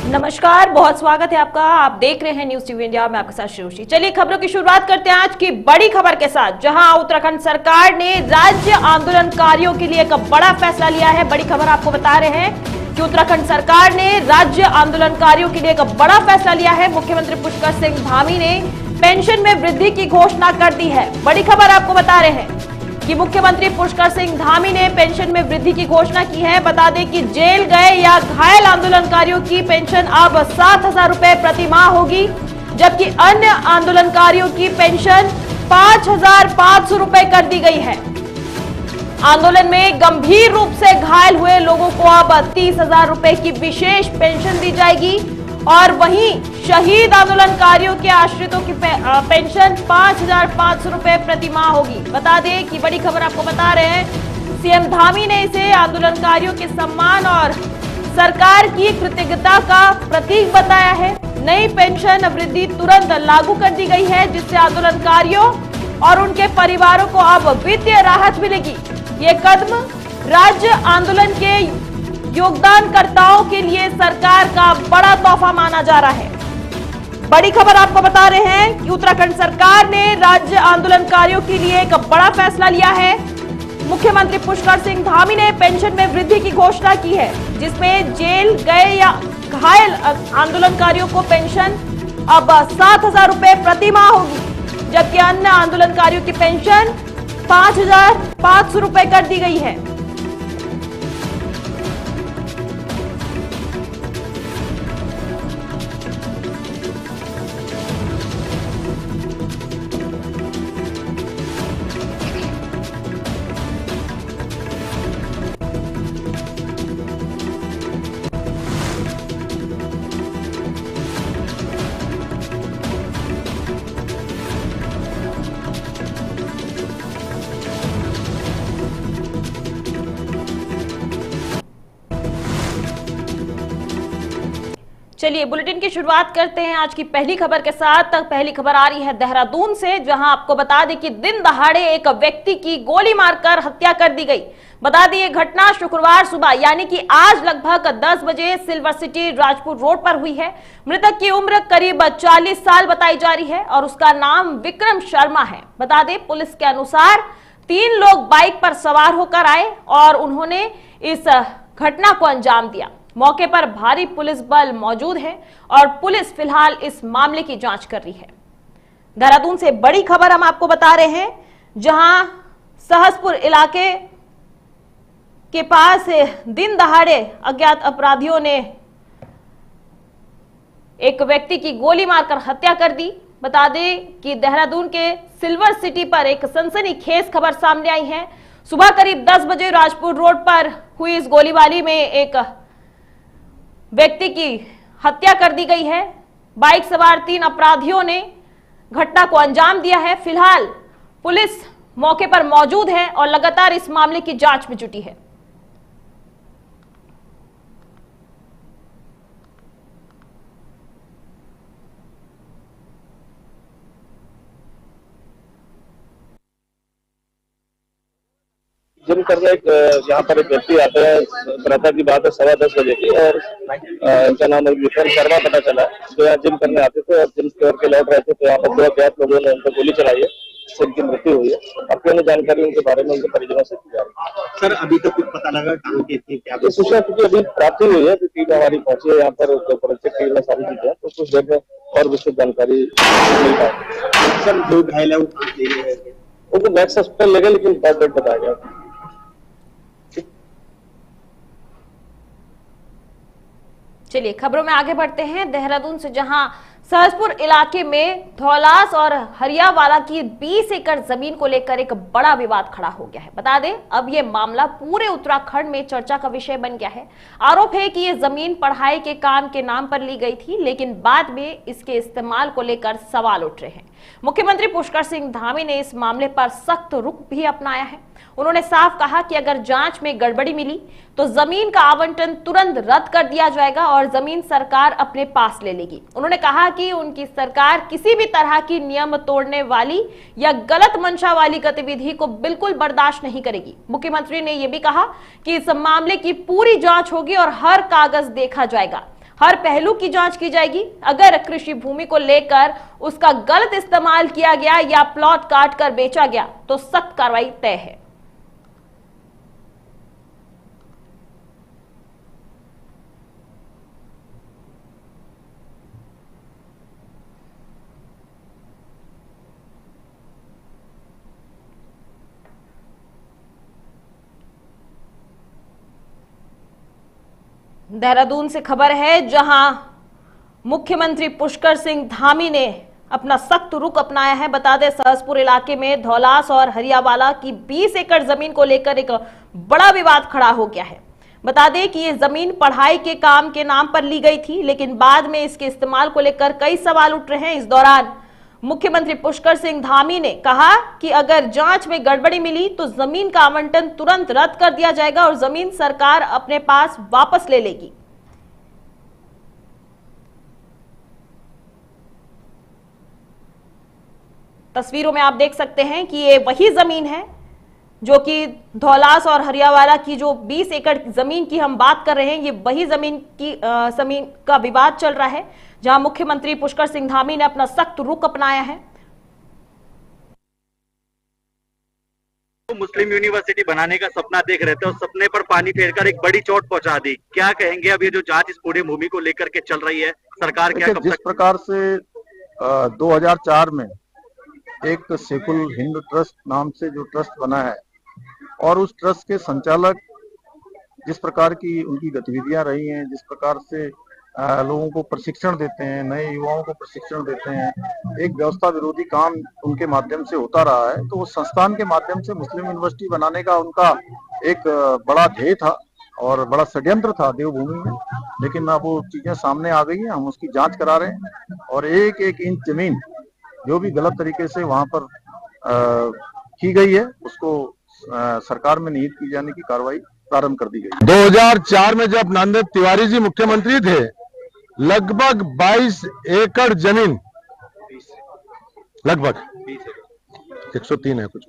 नमस्कार, बहुत स्वागत है आपका। आप देख रहे हैं न्यूज टीवी इंडिया में, आपके साथ शिरोशी। चलिए खबरों की शुरुआत करते हैं आज की बड़ी खबर के साथ, जहां उत्तराखंड सरकार ने राज्य आंदोलनकारियों के लिए एक बड़ा फैसला लिया है। बड़ी खबर आपको बता रहे हैं कि उत्तराखंड सरकार ने राज्य आंदोलनकारियों के लिए एक बड़ा फैसला लिया है। मुख्यमंत्री पुष्कर सिंह धामी ने पेंशन में वृद्धि की घोषणा कर दी है। बड़ी खबर आपको बता रहे हैं कि मुख्यमंत्री पुष्कर सिंह धामी ने पेंशन में वृद्धि की घोषणा की है। बता दें कि जेल गए या घायल आंदोलनकारियों की पेंशन अब 7,000 रुपए प्रति माह होगी, जबकि अन्य आंदोलनकारियों की पेंशन 5,500 रुपए कर दी गई है। आंदोलन में गंभीर रूप से घायल हुए लोगों को अब 30,000 रुपए की विशेष पेंशन दी जाएगी और वहीं शहीद आंदोलनकारियों के आश्रितों की पेंशन 5,500 रुपए प्रति माह होगी। बता दें कि बड़ी खबर आपको बता रहे हैं, सीएम धामी ने इसे आंदोलनकारियों के सम्मान और सरकार की कृतज्ञता का प्रतीक बताया है। नई पेंशन वृद्धि तुरंत लागू कर दी गई है, जिससे आंदोलनकारियों और उनके परिवारों को अब वित्तीय राहत मिलेगी। ये कदम राज्य आंदोलन के योगदानकर्ताओं के लिए सरकार का बड़ा तोहफा माना जा रहा है। बड़ी खबर आपको बता रहे हैं कि उत्तराखंड सरकार ने राज्य आंदोलनकारियों के लिए एक बड़ा फैसला लिया है। मुख्यमंत्री पुष्कर सिंह धामी ने पेंशन में वृद्धि की घोषणा की है, जिसमें जेल गए या घायल आंदोलनकारियों को पेंशन अब 7,000 रुपए प्रति माह होगी, जबकि अन्य आंदोलनकारियों की पेंशन 5,500 रुपए कर दी गई है। चलिए बुलेटिन की शुरुआत करते हैं आज की पहली खबर के साथ। पहली खबर आ रही है देहरादून से, जहां आपको बता दें कि दिन दहाड़े एक व्यक्ति की गोली मारकर हत्या कर दी गई। बता दें ये घटना शुक्रवार सुबह यानी कि आज लगभग 10 बजे सिल्वर सिटी राजपुर रोड पर हुई है। मृतक की उम्र करीब 40 साल बताई जा रही है और उसका नाम विक्रम शर्मा है। बता दें पुलिस के अनुसार 3 लोग बाइक पर सवार होकर आए और उन्होंने इस घटना को अंजाम दिया। मौके पर भारी पुलिस बल मौजूद है और पुलिस फिलहाल इस मामले की जांच कर रही है। देहरादून से बड़ी खबर हम आपको बता रहे हैं, जहां सहसपुर इलाके के पास दिन दहाड़े अज्ञात अपराधियों ने एक व्यक्ति की गोली मारकर हत्या कर दी। बता दें कि देहरादून के सिल्वर सिटी पर एक सनसनीखेज खबर सामने आई है। सुबह करीब 10 बजे राजपुर रोड पर हुई इस गोलीबारी में एक व्यक्ति की हत्या कर दी गई है। बाइक सवार 3 अपराधियों ने घटना को अंजाम दिया है। फिलहाल पुलिस मौके पर मौजूद है और लगातार इस मामले की जांच में जुटी है। जिम करने यहाँ पर एक व्यक्ति आता है, प्रातः की बात है 10:15 बजे की, और इनका नाम विक्रम शर्मा पता चला, जो यहाँ जिम करने आते थे और जिम करके लौट रहे थे, तो यहाँ पर 2 अज्ञात लोगों ने उनको गोली चलाई है, जिससे इनकी मृत्यु हुई है। अब अन्य जानकारी उनके बारे में उनके परिजनों से की जा रही है। सर अभी तो कुछ पता लगा क्या सूचना क्योंकि अभी प्राप्ति हुई है, तो टीम हमारी पहुंची है यहाँ पर, फोरेंसिक टीम में सारी चीजें, तो कुछ देर में और विस्तृत जानकारी मिल पाएगी। सर जो घायल है वो कहाँ ले गए थे? उनको मैक्स हॉस्पिटल ले गए, लेकिन बहुत डेट बताया गया। चलिए खबरों में आगे बढ़ते हैं। देहरादून से, जहां सहसपुर इलाके में धौलास और हरियावाला की 20 एकड़ जमीन को लेकर एक बड़ा विवाद खड़ा हो गया है। बता दें अब यह मामला पूरे उत्तराखंड में चर्चा का विषय बन गया है। आरोप है कि यह जमीन पढ़ाई के काम के नाम पर ली गई थी, लेकिन बाद में इसके इस्तेमाल को लेकर सवाल उठ रहे हैं। मुख्यमंत्री पुष्कर सिंह धामी ने इस मामले पर सख्त रुख भी अपनाया है। उन्होंने साफ कहा कि अगर जांच में गड़बड़ी मिली तो जमीन का आवंटन तुरंत रद्द कर दिया जाएगा और जमीन सरकार अपने पास ले लेगी। उन्होंने कहा कि उनकी सरकार किसी भी तरह की नियम तोड़ने वाली या गलत मंशा वाली गतिविधि को बिल्कुल बर्दाश्त नहीं करेगी। मुख्यमंत्री ने यह भी कहा कि इस मामले की पूरी जांच होगी और हर कागज देखा जाएगा। हर पहलू की जांच की जाएगी। अगर कृषि भूमि को लेकर उसका गलत इस्तेमाल किया गया या प्लॉट काट कर बेचा गया तो सख्त कार्रवाई तय है। देहरादून से खबर है, जहां मुख्यमंत्री पुष्कर सिंह धामी ने अपना सख्त रुख अपनाया है। बता दें, सहसपुर इलाके में धौलास और हरियावाला की 20 एकड़ जमीन को लेकर एक बड़ा विवाद खड़ा हो गया है। बता दें कि ये जमीन पढ़ाई के काम के नाम पर ली गई थी, लेकिन बाद में इसके इस्तेमाल को लेकर कई सवाल उठ रहे हैं। इस दौरान मुख्यमंत्री पुष्कर सिंह धामी ने कहा कि अगर जांच में गड़बड़ी मिली तो जमीन का आवंटन तुरंत रद्द कर दिया जाएगा और जमीन सरकार अपने पास वापस ले लेगी। तस्वीरों में आप देख सकते हैं कि ये वही जमीन है जो कि धौलास और हरियावाला की जो 20 एकड़ जमीन की हम बात कर रहे हैं, ये वही जमीन का विवाद चल रहा है, जहां मुख्यमंत्री पुष्कर सिंह धामी ने अपना सख्त रुख अपनाया है। मुस्लिम यूनिवर्सिटी बनाने का सपना देख रहे थे और सपने पर पानी फेरकर एक बड़ी चोट पहुंचा दी। क्या कहेंगे अब ये जो जांच इस पूरी भूमि को लेकर के चल रही है, सरकार क्या कब जिस तक? प्रकार से 2004 में एक सेकुल हिंद ट्रस्ट नाम से जो ट्रस्ट बना है और उस ट्रस्ट के संचालक जिस प्रकार की उनकी गतिविधियां रही हैं, जिस प्रकार से लोगों को प्रशिक्षण देते हैं, नए युवाओं को प्रशिक्षण देते हैं, एक व्यवस्था विरोधी काम उनके माध्यम से होता रहा है। तो उस संस्थान के माध्यम से मुस्लिम यूनिवर्सिटी बनाने का उनका एक बड़ा ध्येय था और बड़ा षड्यंत्र था देवभूमि में। लेकिन अब वो चीजें सामने आ गई हैं, हम उसकी जांच करा रहे हैं और एक एक इंच जमीन जो भी गलत तरीके से वहां पर की गई है उसको सरकार में निहित की जाने की कार्रवाई प्रारंभ कर दी गई। 2004 में जब नंद तिवारी जी मुख्यमंत्री थे, लगभग 22 एकड़ जमीन, लगभग 103 है कुछ,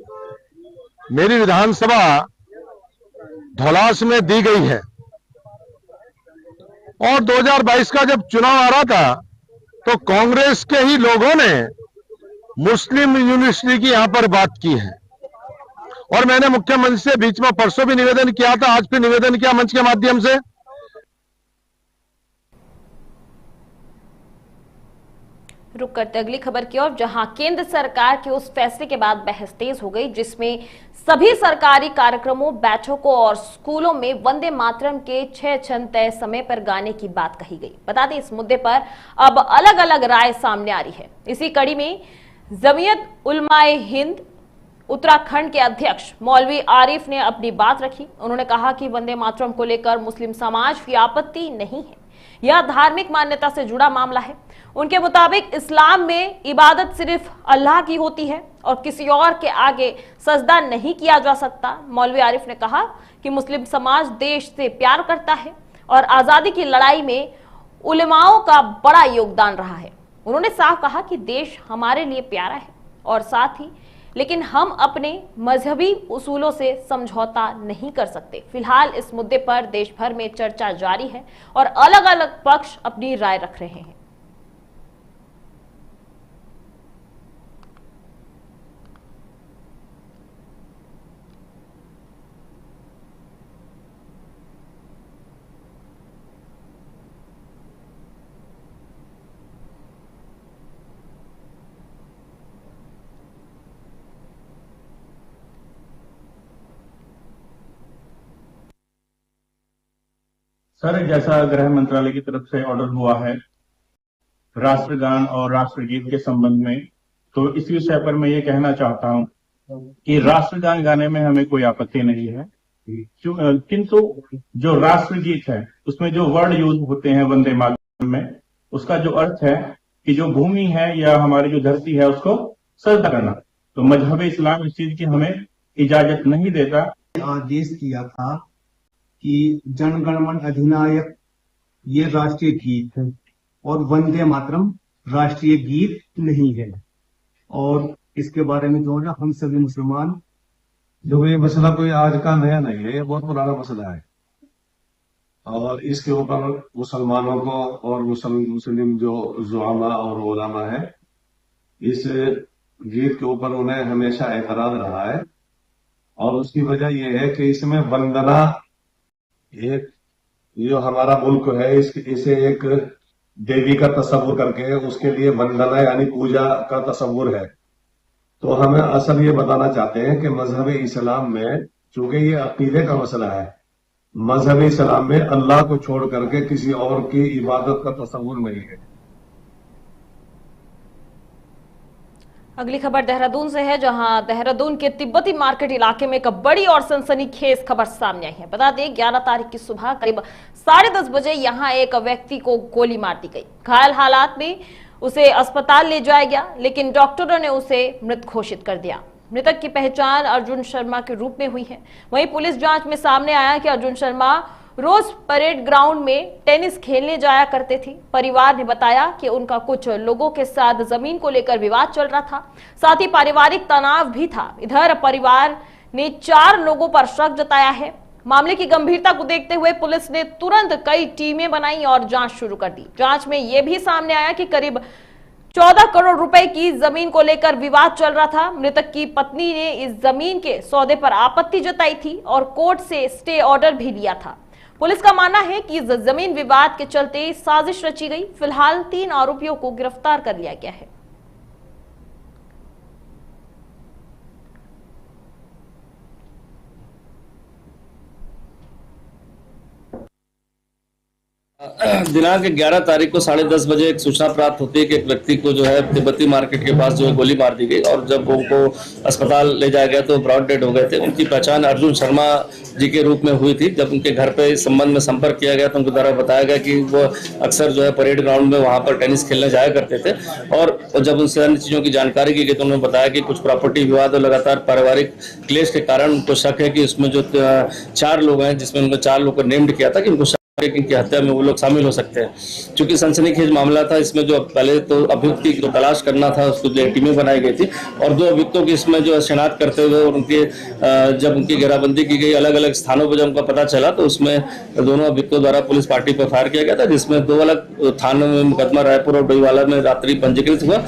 मेरी विधानसभा धौलास में दी गई है। और 2022 का जब चुनाव आ रहा था तो कांग्रेस के ही लोगों ने मुस्लिम यूनिवर्सिटी की यहां पर बात की है और मैंने मुख्यमंत्री से बीच में परसों भी निवेदन किया था, आज भी निवेदन किया मंच के माध्यम से। रुक करते अगली खबर की ओर, जहां केंद्र सरकार के उस फैसले के बाद बहस तेज हो गई जिसमें सभी सरकारी कार्यक्रमों, बैठकों और स्कूलों में वंदे मातरम के 6 छंद तय समय पर गाने की बात कही गई। बता दें, इस मुद्दे पर अब अलग अलग राय सामने आ रही है। इसी कड़ी में जमीयत उलमाए हिंद उत्तराखंड के अध्यक्ष मौलवी आरिफ ने अपनी बात रखी। उन्होंने कहा कि वंदे मातरम को लेकर मुस्लिम समाज की आपत्ति नहीं है, यह धार्मिक मान्यता से जुड़ा मामला है। उनके मुताबिक इस्लाम में इबादत सिर्फ अल्लाह की होती है और किसी और के आगे सजदा नहीं किया जा सकता। मौलवी आरिफ ने कहा कि मुस्लिम समाज देश से प्यार करता है और आजादी की लड़ाई में उलेमाओं का बड़ा योगदान रहा है। उन्होंने साफ कहा कि देश हमारे लिए प्यारा है और साथ ही लेकिन हम अपने मजहबी उसूलों से समझौता नहीं कर सकते। फिलहाल इस मुद्दे पर देश भर में चर्चा जारी है और अलग अलग पक्ष अपनी राय रख रहे हैं। सर, जैसा गृह मंत्रालय की तरफ से ऑर्डर हुआ है राष्ट्रगान और राष्ट्रगीत के संबंध में, तो इस विषय पर मैं ये कहना चाहता हूं कि राष्ट्रगान गाने में हमें कोई आपत्ति नहीं है, किंतु जो राष्ट्रगीत है उसमें जो वर्ड यूज होते हैं वंदे मातरम में, उसका जो अर्थ है कि जो भूमि है या हमारी जो धरती है उसको सजदा करना, तो मजहब इस्लाम इस चीज की हमें इजाजत नहीं देता। आदेश किया था कि जनगणमन अधिनायक ये राष्ट्रीय गीत है और वंदे मातरम राष्ट्रीय गीत नहीं है। और इसके बारे में जो है ना, हम सभी मुसलमान, जो ये मसला कोई आज का नया नहीं है, ये बहुत पुराना मसला है और इसके ऊपर मुसलमानों को और मुस्लिम जो जुआमा और उलामा है, इस गीत के ऊपर उन्हें हमेशा एतराज रहा है। और उसकी वजह यह है कि इसमें वंदना, एक जो हमारा मुल्क है इसे एक देवी का तस्वुर करके उसके लिए वंदना यानी पूजा का तस्वुर है। तो हमें असल ये बताना चाहते हैं कि मजहब इस्लाम में, चूंकि ये अकीदे का मसला है, मजहब इस्लाम में अल्लाह को छोड़ करके किसी और की इबादत का तस्वुर नहीं है। अगली खबर देहरादून से है, जहां देहरादून के तिब्बती मार्केट इलाके में एक बड़ी और सनसनीखेज खबर सामने आई है। बता दें 11 तारीख की सुबह करीब 10:30 बजे यहां एक व्यक्ति को गोली मार दी गई। घायल हालात में उसे अस्पताल ले जाया गया, लेकिन डॉक्टरों ने उसे मृत घोषित कर दिया। मृतक की पहचान अर्जुन शर्मा के रूप में हुई है। वहीं पुलिस जांच में सामने आया कि अर्जुन शर्मा रोज परेड ग्राउंड में टेनिस खेलने जाया करते थे। परिवार ने बताया कि उनका कुछ लोगों के साथ जमीन को लेकर विवाद चल रहा था, साथ ही पारिवारिक तनाव भी था। इधर परिवार ने 4 लोगों पर शक जताया है। मामले की गंभीरता को देखते हुए पुलिस ने तुरंत कई टीमें बनाई और जांच शुरू कर दी। जांच में यह भी सामने आया कि करीब 14 करोड़ रुपए की जमीन को लेकर विवाद चल रहा था। मृतक की पत्नी ने इस जमीन के सौदे पर आपत्ति जताई थी और कोर्ट से स्टे ऑर्डर भी लिया था। पुलिस का मानना है कि इस जमीन विवाद के चलते साजिश रची गई। फिलहाल 3 आरोपियों को गिरफ्तार कर लिया गया है। दिनांक 11 तारीख को 10:30 बजे एक सूचना प्राप्त होती है कि एक व्यक्ति को जो है तिब्बती मार्केट के पास जो है गोली मार दी गई और जब उनको अस्पताल ले जाया गया तो ब्रॉड डेड हो गए थे। उनकी पहचान अर्जुन शर्मा जी के रूप में हुई थी। जब उनके घर पे इस संबंध में संपर्क किया गया तो उनके द्वारा बताया गया कि वो अक्सर जो है परेड ग्राउंड में वहां पर टेनिस खेलने जाया करते थे। और जब उनसे अन्य चीजों की जानकारी की गई तो उन्होंने बताया कि कुछ प्रॉपर्टी विवाद और लगातार पारिवारिक क्लेश के कारण उनको शक है कि उसमें जो 4 लोग हैं, जिसमें उनको 4 लोग को नेम्ड किया था कि उनको की हत्या में वो लोग शामिल हो सकते हैं। क्योंकि सनसनीखेज मामला था, इसमें जो पहले तो अभियुक्त की जो तलाश करना था उसको जो टीमें बनाई गई थी और 2 अभियुक्तों की इसमें जो शिनाख्त करते हुए और उनके जब उनकी घेराबंदी की गई अलग अलग स्थानों पर जब उनका पता चला तो उसमें दोनों अभियुक्तों द्वारा पुलिस पार्टी पर फायर किया गया था, जिसमें 2 अलग थानों में मुकदमा रायपुर और डोईवाला में रात्रि पंजीकृत हुआ।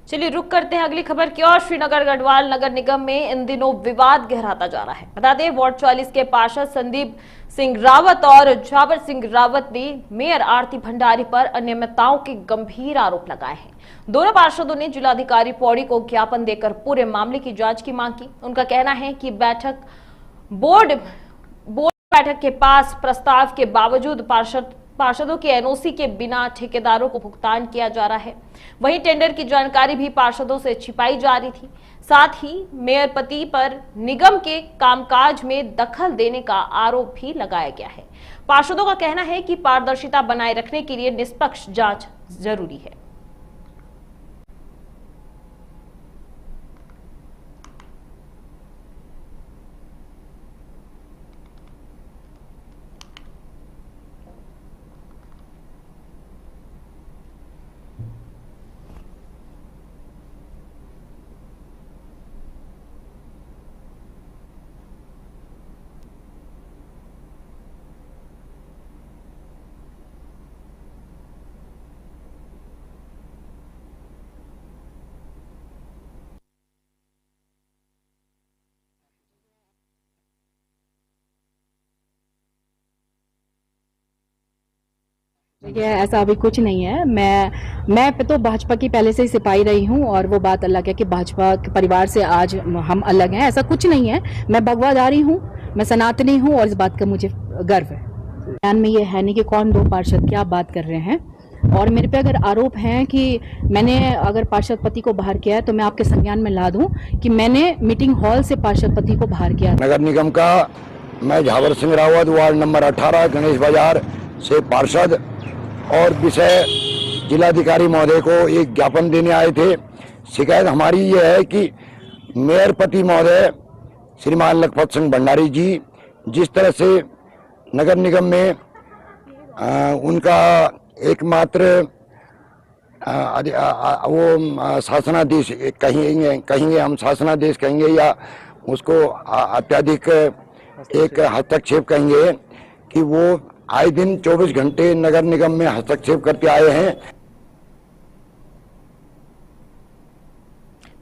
चलिए रुक करते हैं अगली खबर की ओर। श्रीनगर गढ़वाल नगर निगम में इन दिनों विवाद गहराता जा रहा है। बता दें वार्ड 44 के पार्षद संदीप सिंह रावत और झावर सिंह रावत ने मेयर आरती भंडारी पर अनियमितताओं के गंभीर आरोप लगाए हैं। दोनों पार्षदों ने जिलाधिकारी पौड़ी को ज्ञापन देकर पूरे मामले की जांच की मांग की। उनका कहना है कि बोर्ड बैठक के पास प्रस्ताव के बावजूद पार्षदों के एनओसी के बिना ठेकेदारों को भुगतान किया जा रहा है। वहीं टेंडर की जानकारी भी पार्षदों से छिपाई जा रही थी। साथ ही मेयर पति पर निगम के कामकाज में दखल देने का आरोप भी लगाया गया है। पार्षदों का कहना है कि पारदर्शिता बनाए रखने के लिए निष्पक्ष जांच जरूरी है। ऐसा अभी कुछ नहीं है। मैं तो भाजपा की पहले से ही सिपाही रही हूँ और वो बात अलग है कि भाजपा के परिवार से आज हम अलग हैं, ऐसा कुछ नहीं है। मैं भगवाधारी हूँ, मैं सनातनी हूँ और इस बात का मुझे गर्व है। बयान में ये है नहीं कि कौन 2 पार्षद क्या बात कर रहे हैं। और मेरे पे अगर आरोप है कि मैंने अगर पार्षद पति को बाहर किया है तो मैं आपके संज्ञान में ला दूं कि मैंने मीटिंग हॉल से पार्षद पति को बाहर किया। नगर निगम का मैं झावर सिंह रावत वार्ड नंबर 18 गणेश बाजार से पार्षद और विषय जिलाधिकारी महोदय को एक ज्ञापन देने आए थे। शिकायत हमारी ये है कि मेयर पति महोदय श्रीमान लखपत सिंह भंडारी जी जिस तरह से नगर निगम में उनका एकमात्र वो शासनादेश कहेंगे हम शासनादेश कहेंगे या उसको अत्यधिक एक हस्तक्षेप कहेंगे कि वो आए दिन 24 घंटे नगर निगम में हस्तक्षेप करते आए हैं।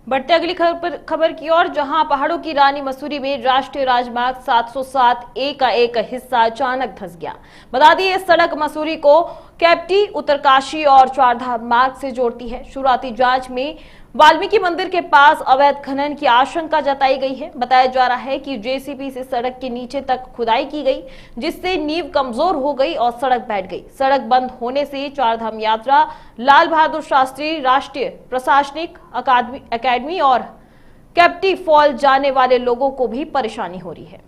बढ़ते अगली खबर की ओर, जहां पहाड़ों की रानी मसूरी में राष्ट्रीय राजमार्ग 707A का एक हिस्सा अचानक धंस गया। बता दें, ये सड़क मसूरी को कैप्टी, उत्तरकाशी और चारधाम मार्ग से जोड़ती है। शुरुआती जांच में वाल्मीकि मंदिर के पास अवैध खनन की आशंका जताई गई है। बताया जा रहा है कि जेसीबी से सड़क के नीचे तक खुदाई की गई, जिससे नींव कमजोर हो गई और सड़क बैठ गई। सड़क बंद होने से चारधाम यात्रा, लाल बहादुर शास्त्री राष्ट्रीय प्रशासनिक अकादमी और कैप्टी फॉल जाने वाले लोगों को भी परेशानी हो रही है।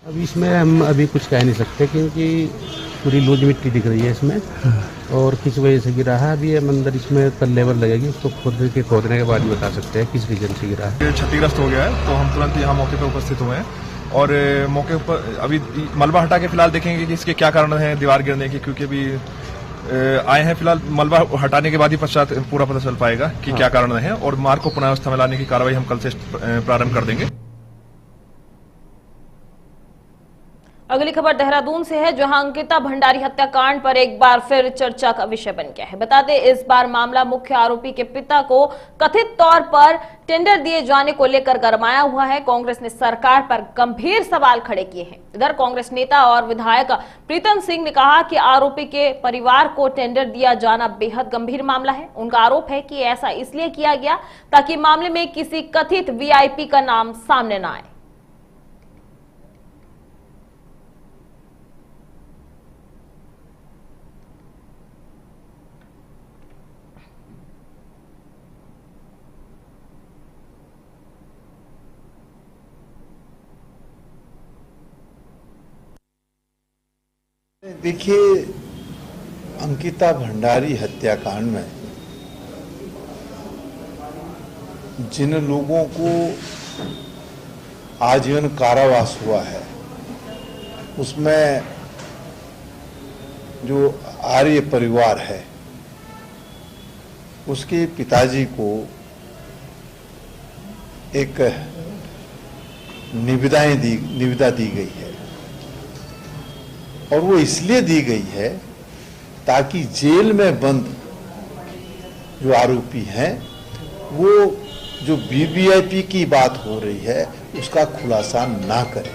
अब इसमें हम अभी कुछ कह नहीं सकते, क्योंकि पूरी लूज मिट्टी दिख रही है इसमें और किस वजह से गिरा है। अभी हम अंदर इसमें कल लेबर लगेगी, उसको खोदने के बाद ही बता सकते हैं किस रीजन से गिरा है। क्षतिग्रस्त हो गया है, तो हम तुरंत यहाँ मौके पर उपस्थित हुए हैं और मौके पर अभी मलबा हटा के फिलहाल देखेंगे कि इसके क्या कारण है दीवार गिरने के, क्योंकि अभी आए हैं। फिलहाल मलबा हटाने के बाद ही पश्चात पूरा पता चल पाएगा कि क्या कारण है, और मार्ग को पुनर्वस्था में लाने की कार्रवाई हम कल से प्रारंभ कर देंगे। अगली खबर देहरादून से है, जहां अंकिता भंडारी हत्याकांड पर एक बार फिर चर्चा का विषय बन गया है। बता दें, इस बार मामला मुख्य आरोपी के पिता को कथित तौर पर टेंडर दिए जाने को लेकर गरमाया हुआ है। कांग्रेस ने सरकार पर गंभीर सवाल खड़े किए हैं। इधर कांग्रेस नेता और विधायक प्रीतम सिंह ने कहा कि आरोपी के परिवार को टेंडर दिया जाना बेहद गंभीर मामला है। उनका आरोप है कि ऐसा इसलिए किया गया ताकि मामले में किसी कथित वीआईपी का नाम सामने न आए। देखिए, अंकिता भंडारी हत्याकांड में जिन लोगों को आजीवन कारावास हुआ है, उसमें जो आर्य परिवार है उसके पिताजी को एक निविदा दी गई है, और वो इसलिए दी गई है ताकि जेल में बंद जो आरोपी हैं वो जो वीवीआईपी की बात हो रही है उसका खुलासा ना करें।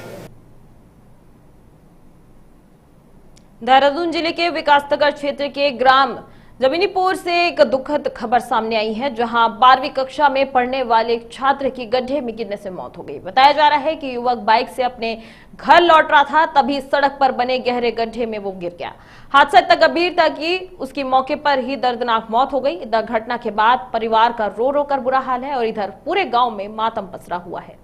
देहरादून जिले के विकासनगर क्षेत्र के ग्राम जमीनीपुर से एक दुखद खबर सामने आई है, जहां 12वीं कक्षा में पढ़ने वाले एक छात्र की गड्ढे में गिरने से मौत हो गई। बताया जा रहा है कि युवक बाइक से अपने घर लौट रहा था, तभी सड़क पर बने गहरे गड्ढे में वो गिर गया। हादसा इतना गंभीर था कि उसकी मौके पर ही दर्दनाक मौत हो गई। इधर घटना के बाद परिवार का रो रो कर बुरा हाल है और इधर पूरे गांव में मातम पसरा हुआ है।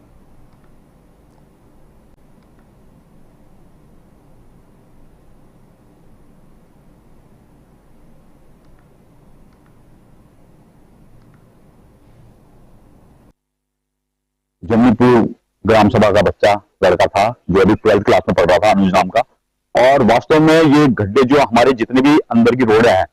जमीनीपुर ग्राम सभा का बच्चा लड़का था जो अभी 12th क्लास में पढ़ रहा था, अनुज नाम का। और वास्तव में ये गड्ढे जो हमारे जितने भी अंदर की रोड है,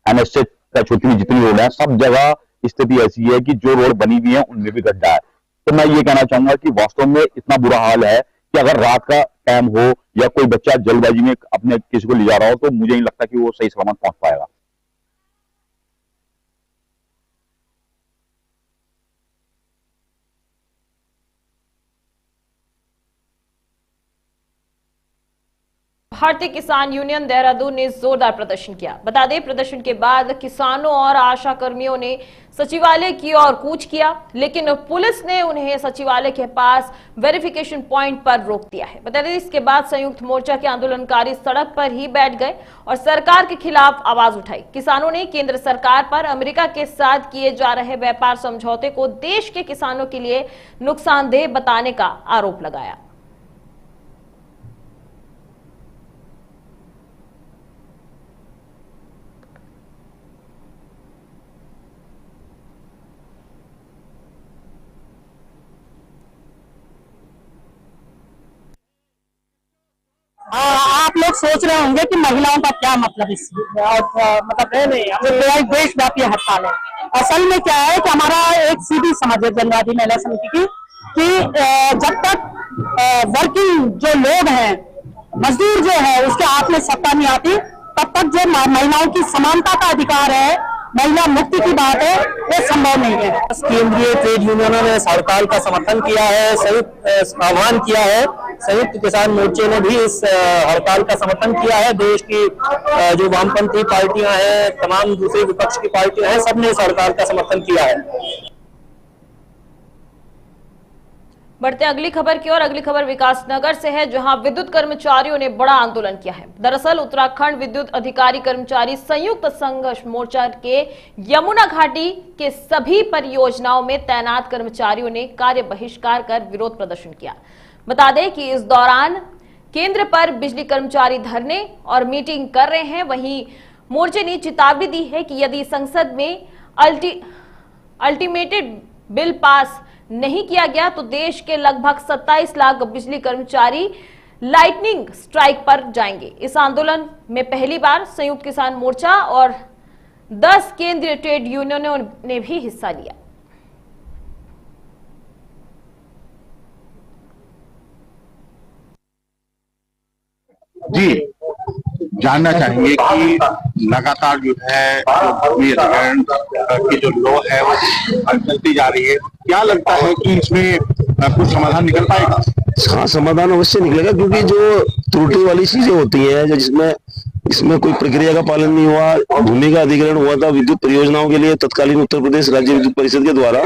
एनएच से छोटी जितनी रोड है, सब जगह स्थिति ऐसी है कि जो रोड बनी हुई है उनमें भी गड्ढा है। तो मैं ये कहना चाहूंगा कि वास्तव में इतना बुरा हाल है कि अगर रात का टाइम हो या कोई बच्चा जल्दबाजी में अपने किसी को ले जा रहा हो तो मुझे नहीं लगता कि वो सही सलामत पहुंच पाएगा। भारतीय किसान यूनियन देहरादून ने जोरदार प्रदर्शन किया। बता दें, प्रदर्शन के बाद किसानों और आशा कर्मियों ने सचिवालय की ओर कूच किया, लेकिन पुलिस ने उन्हें सचिवालय के पास वेरिफिकेशन पॉइंट पर रोक दिया है। बता दें, इसके बाद संयुक्त मोर्चा के आंदोलनकारी सड़क पर ही बैठ गए और सरकार के खिलाफ आवाज उठाई। किसानों ने केंद्र सरकार पर अमेरिका के साथ किए जा रहे व्यापार समझौते को देश के किसानों के लिए नुकसानदेह बताने का आरोप लगाया। आप लोग सोच सोच रहे होंगे कि महिलाओं का क्या मतलब इस मतलब देशव्यापी हड़ताल है। असल में क्या है कि हमारा एक सीधी समझ है जनवादी महिला समिति की कि जब तक वर्किंग जो लोग हैं, मजदूर जो है, उसके हाथ में सत्ता नहीं आती, तब तक जो महिलाओं की समानता का अधिकार है, महिला मुक्ति की बात है, वो संभव नहीं है। केंद्रीय ट्रेड यूनियनों ने इस हड़ताल का समर्थन किया है, संयुक्त आह्वान किया है। संयुक्त किसान मोर्चे ने भी इस हड़ताल का समर्थन किया है। देश की जो वामपंथी पार्टियां हैं, तमाम दूसरी विपक्ष की पार्टियां हैं, सबने इस हड़ताल का समर्थन किया है। बढ़ते अगली खबर की ओर। अगली खबर विकासनगर से है, जहां विद्युत कर्मचारियों ने बड़ा आंदोलन किया है। दरअसल उत्तराखंड विद्युत अधिकारी कर्मचारी संयुक्त संघर्ष मोर्चा के यमुना घाटी के सभी परियोजनाओं में तैनात कर्मचारियों ने कार्य बहिष्कार कर विरोध प्रदर्शन किया। बता दें कि इस दौरान केंद्र पर बिजली कर्मचारी धरने और मीटिंग कर रहे हैं। वहीं मोर्चे ने चेतावनी दी है कि यदि संसद में अल्टीमेटेड बिल पास नहीं किया गया तो देश के लगभग 27 लाख बिजली कर्मचारी लाइटनिंग स्ट्राइक पर जाएंगे। इस आंदोलन में पहली बार संयुक्त किसान मोर्चा और 10 केंद्रीय ट्रेड यूनियनों ने भी हिस्सा लिया। जी, जानना चाहेंगे कि लगातार जो है भूमि अधिग्रहण की जो लॉ है वो चलती जा रही है, क्या लगता है कि इसमें कुछ समाधान निकल पाएगा? हाँ, समाधान अवश्य निकलेगा, क्योंकि जो त्रुटि वाली चीजें होती हैं, जो जिसमें इसमें कोई प्रक्रिया का पालन नहीं हुआ, भूमि का अधिग्रहण हुआ था विद्युत परियोजनाओं के लिए तत्कालीन उत्तर प्रदेश राज्य विद्युत परिषद के द्वारा,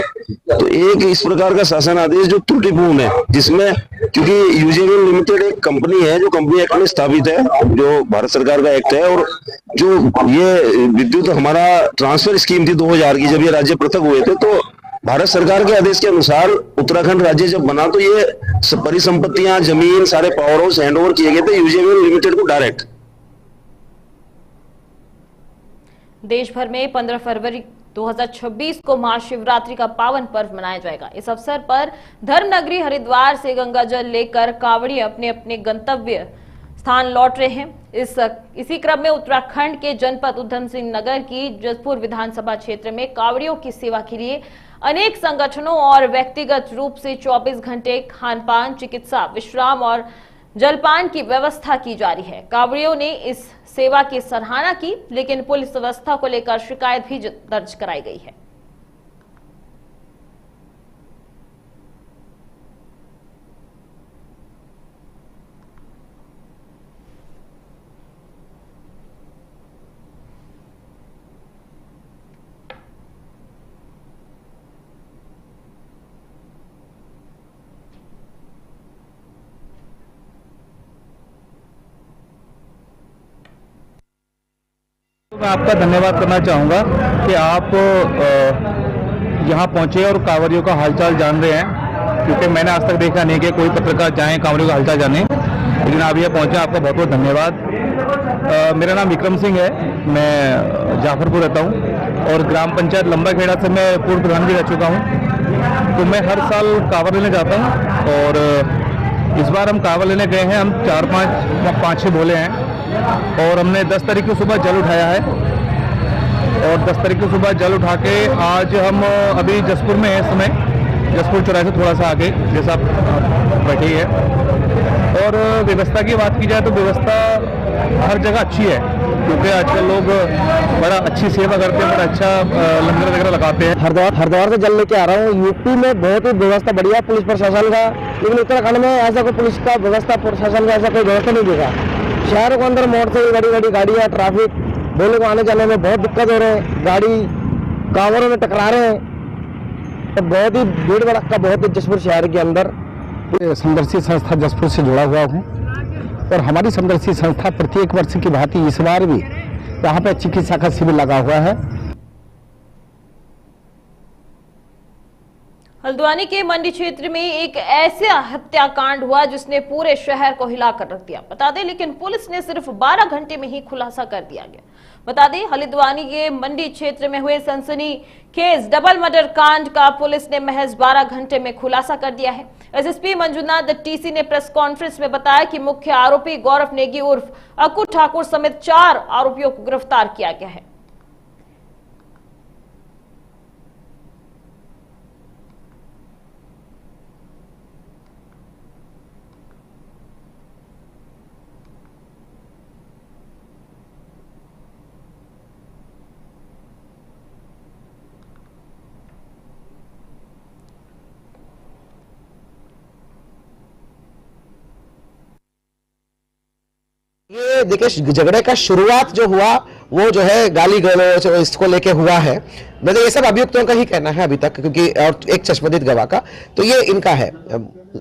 तो एक इस प्रकार का शासन आदेश जो त्रुटिपूर्ण है, जिसमें क्योंकि यूजेविल लिमिटेड एक कंपनी है जो कंपनी एक्ट में स्थापित है, जो भारत सरकार का एक्ट है, और जो ये विद्युत हमारा ट्रांसफर स्कीम थी 2000 की, जब ये राज्य पृथक हुए थे, तो भारत सरकार के आदेश के अनुसार उत्तराखंड राज्य जब बना तो ये परिसंपत्तियां, जमीन, सारे पावर हाउस हैंडओवर किए गए थे यूजेविल लिमिटेड को डायरेक्ट। देश भर में 15 फरवरी 2026 को महाशिवरात्रि का पावन पर्व मनाया जाएगा। इस अवसर पर धर्मनगरी हरिद्वार से गंगा जल लेकर कांवड़िए अपने अपने गंतव्य स्थान लौट रहे हैं। इसी क्रम में उत्तराखंड के जनपद उधम सिंह नगर की जसपुर विधानसभा क्षेत्र में कांवड़ियों की सेवा के लिए अनेक संगठनों और व्यक्तिगत रूप से 24 घंटे खान-पान, चिकित्सा, विश्राम और जलपान की व्यवस्था की जा रही है। कांवड़ियों ने इस सेवा की सराहना की, लेकिन पुलिस व्यवस्था को लेकर शिकायत भी दर्ज कराई गई है। मैं आपका धन्यवाद करना चाहूँगा कि आप यहाँ पहुँचे और कांवड़ियों का हालचाल जान रहे हैं, क्योंकि मैंने आज तक देखा नहीं कि कोई पत्रकार जाए कांवड़ियों का हालचाल जाने, लेकिन आप यहाँ पहुँचे, आपका बहुत बहुत धन्यवाद। मेरा नाम विक्रम सिंह है, मैं जाफरपुर रहता हूँ और ग्राम पंचायत लंबा खेड़ा से मैं पूर्व प्रधान भी रह चुका हूँ। तो मैं हर साल कांवड़ लेने जाता हूँ और इस बार हम कांवड़ लेने गए हैं। हम 4-5 भोले हैं और हमने 10 तारीख को सुबह जल उठाया है और 10 तारीख को सुबह जल उठा के आज हम अभी जसपुर में हैं इस समय, जसपुर चौराहे से थोड़ा सा आगे, जैसा आप बैठे ही है। और व्यवस्था की बात की जाए तो व्यवस्था हर जगह अच्छी है, क्योंकि आजकल लोग बड़ा अच्छी सेवा करते हैं, बड़ा अच्छा लंगर वगैरह लगाते हैं। हरिद्वार से जल लेके आ रहा हूँ। यूपी में बहुत ही व्यवस्था बढ़िया पुलिस प्रशासन का, लेकिन उत्तराखंड में ऐसा कोई पुलिस का व्यवस्था, प्रशासन का ऐसा कोई व्यवस्था नहीं देखा। शहरों के अंदर मोटरसाइकिल, बड़ी गाड़ियाँ, ट्रैफिक, बोले को आने जाने में बहुत दिक्कत हो रहे हैं, गाड़ी कांवड़ों में टकरा रहे हैं, तो बहुत ही भीड़ भड़का बहुत है जसपुर शहर के अंदर। समदर्शी संस्था जसपुर से जुड़ा हुआ हूँ और हमारी समदर्शी संस्था प्रत्येक वर्ष की भांति इस बार भी यहाँ पे चिकित्सा का शिविर लगा हुआ है। हल्द्वानी के मंडी क्षेत्र में एक ऐसा हत्याकांड हुआ जिसने पूरे शहर को हिलाकर रख दिया। बता दें, लेकिन पुलिस ने सिर्फ 12 घंटे में ही खुलासा कर दिया गया। बता दें, हल्द्वानी के मंडी क्षेत्र में हुए सनसनीखेज डबल मर्डर कांड का पुलिस ने महज 12 घंटे में खुलासा कर दिया है। एसएसपी मंजुनाथ टीसी ने प्रेस कॉन्फ्रेंस में बताया कि मुख्य आरोपी गौरव नेगी उर्फ अक्कू ठाकुर समेत 4 आरोपियों को गिरफ्तार किया गया है। ये देखिए, झगड़े का शुरुआत जो हुआ वो जो है गाली गलौज इसको लेके हुआ है। मतलब ये सब अभियुक्तों का ही कहना है अभी तक, क्योंकि और एक चश्मदीद गवाह का, तो ये इनका है,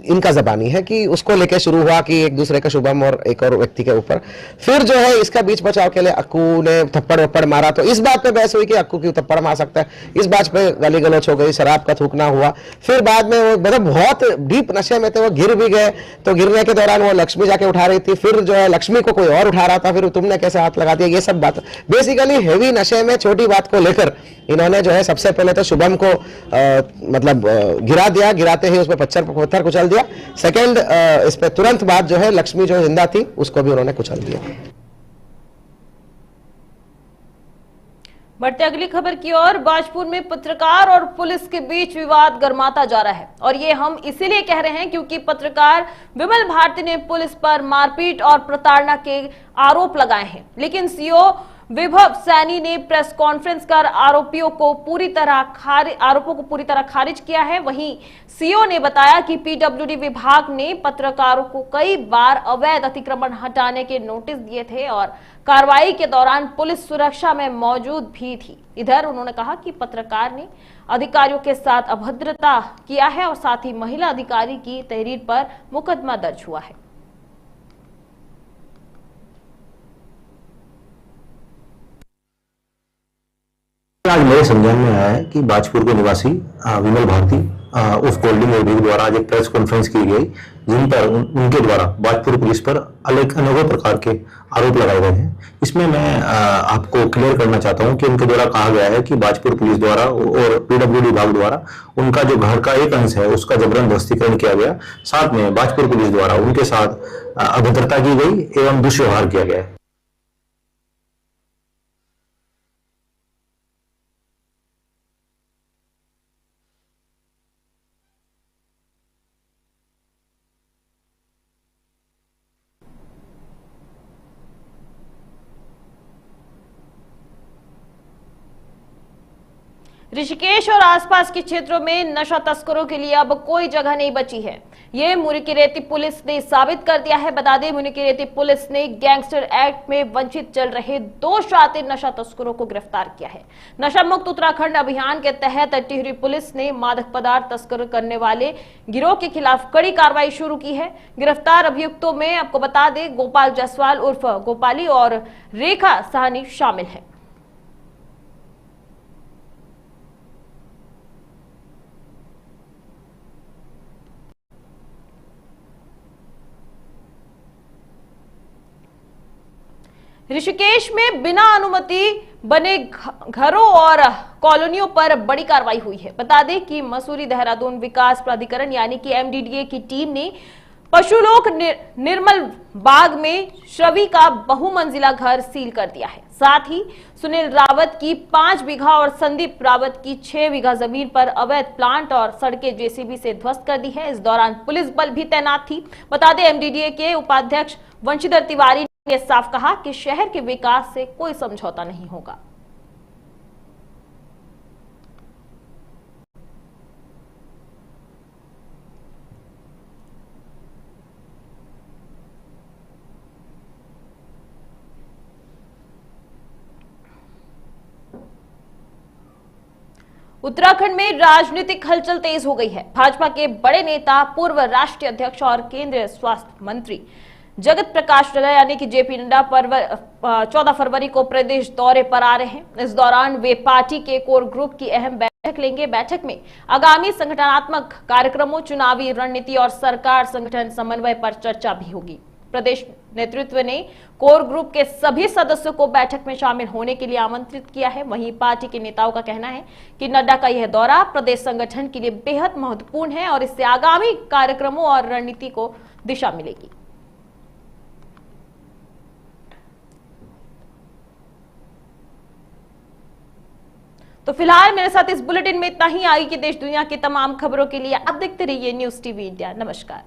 इनका जबानी है कि उसको लेके शुरू हुआ कि एक दूसरे का शुभम और एक और व्यक्ति के ऊपर, फिर जो है इसका बीच बचाव के लिए अक्कू ने थप्पड़ वप्पड़ मारा। तो इस बात पे बहस हुई कि अक्कू क्यों थप्पड़ मार सकता है, इस बात पे गाली गलौज हो गई, शराब का थूकना हुआ। फिर बाद में वो मतलब बहुत डीप नशे में थे, वो गिर भी गए। तो गिरने के दौरान वो लक्ष्मी जाके उठा रही थी, फिर जो है लक्ष्मी को कोई और उठा रहा था, फिर तुमने कैसे हाथ लगा दिया, ये सब बात बेसिकली हेवी नशे में छोटी बात को लेकर इन्होंने जो है सबसे पहले तो शुभम को मतलब गिरा दिया, गिराते ही उस पर पत्थर कुचल दिया। सेकंड इस पे तुरंत बाद जो है लक्ष्मी जो जिंदा थी उसको भी उन्होंने कुचल दिया। बढ़ते अगली खबर की ओर। बाजपुर में पत्रकार और पुलिस के बीच विवाद गर्माता जा रहा है, और ये हम इसीलिए कह रहे हैं क्योंकि पत्रकार विमल भारती ने पुलिस पर मारपीट और प्रताड़ना के आरोप लगाए हैं। लेकिन सीओ विभव सैनी ने प्रेस कॉन्फ्रेंस कर आरोपों को पूरी तरह खारिज किया है। वहीं सीओ ने बताया कि पीडब्ल्यूडी विभाग ने पत्रकारों को कई बार अवैध अतिक्रमण हटाने के नोटिस दिए थे और कार्रवाई के दौरान पुलिस सुरक्षा में मौजूद भी थी। इधर उन्होंने कहा कि पत्रकार ने अधिकारियों के साथ अभद्रता किया है और साथ ही महिला अधिकारी की तहरीर पर मुकदमा दर्ज हुआ है। आज मेरे संज्ञान में आया है कि बाजपुर के निवासी विमल भारती उर्फ गोल्डिंग एवरी द्वारा आज एक प्रेस कॉन्फ्रेंस की गई, जिन पर उनके द्वारा बाजपुर पुलिस पर अनेकों प्रकार के आरोप लगाए गए हैं। इसमें मैं आपको क्लियर करना चाहता हूं कि उनके द्वारा कहा गया है कि बाजपुर पुलिस द्वारा और पीडब्ल्यूडी विभाग द्वारा उनका जो घर का एक अंश है उसका जबरन ध्वस्तीकरण किया गया। साथ में बाजपुर पुलिस द्वारा उनके साथ अभद्रता की गई एवं दुष्व्यवहार किया गया। ऋषिकेश और आसपास के क्षेत्रों में नशा तस्करों के लिए अब कोई जगह नहीं बची है। ये मुनिकीरेती पुलिस ने साबित कर दिया है। बता दें, मुनिकीरेती पुलिस ने गैंगस्टर एक्ट में वंचित चल रहे 2 शातिर नशा तस्करों को गिरफ्तार किया है। नशा मुक्त उत्तराखंड अभियान के तहत टिहरी पुलिस ने मादक पदार्थ तस्कर करने वाले गिरोह के खिलाफ कड़ी कार्रवाई शुरू की है। गिरफ्तार अभियुक्तों में आपको बता दें गोपाल जायसवाल उर्फ गोपाली और रेखा साहनी शामिल है। ऋषिकेश में बिना अनुमति बने घरों और कॉलोनियों पर बड़ी कार्रवाई हुई है। बता दें कि मसूरी देहरादून विकास प्राधिकरण यानी कि एमडीडीए की टीम ने पशुलोक निर्मल बाग में श्रवी का बहुमंजिला घर सील कर दिया है। साथ ही सुनील रावत की 5 बीघा और संदीप रावत की 6 बीघा जमीन पर अवैध प्लांट और सड़कें जेसीबी से ध्वस्त कर दी है। इस दौरान पुलिस बल भी तैनात थी। बता दें, एमडीडीए के उपाध्यक्ष वंशीधर तिवारी ने साफ कहा कि शहर के विकास से कोई समझौता नहीं होगा। उत्तराखंड में राजनीतिक हलचल तेज हो गई है। भाजपा के बड़े नेता पूर्व राष्ट्रीय अध्यक्ष और केंद्रीय स्वास्थ्य मंत्री जगत प्रकाश नड्डा यानी कि जेपी नड्डा 14 फरवरी को प्रदेश दौरे पर आ रहे हैं। इस दौरान वे पार्टी के कोर ग्रुप की अहम बैठक लेंगे। बैठक में आगामी संगठनात्मक कार्यक्रमों, चुनावी रणनीति और सरकार संगठन समन्वय पर चर्चा भी होगी। प्रदेश नेतृत्व ने कोर ग्रुप के सभी सदस्यों को बैठक में शामिल होने के लिए आमंत्रित किया है। वहीं पार्टी के नेताओं का कहना है कि नड्डा का यह दौरा प्रदेश संगठन के लिए बेहद महत्वपूर्ण है और इससे आगामी कार्यक्रमों और रणनीति को दिशा मिलेगी। तो फिलहाल मेरे साथ इस बुलेटिन में इतना ही। आगे की देश दुनिया की तमाम खबरों के लिए आप देखते रहिए न्यूज़ टीवी इंडिया। नमस्कार।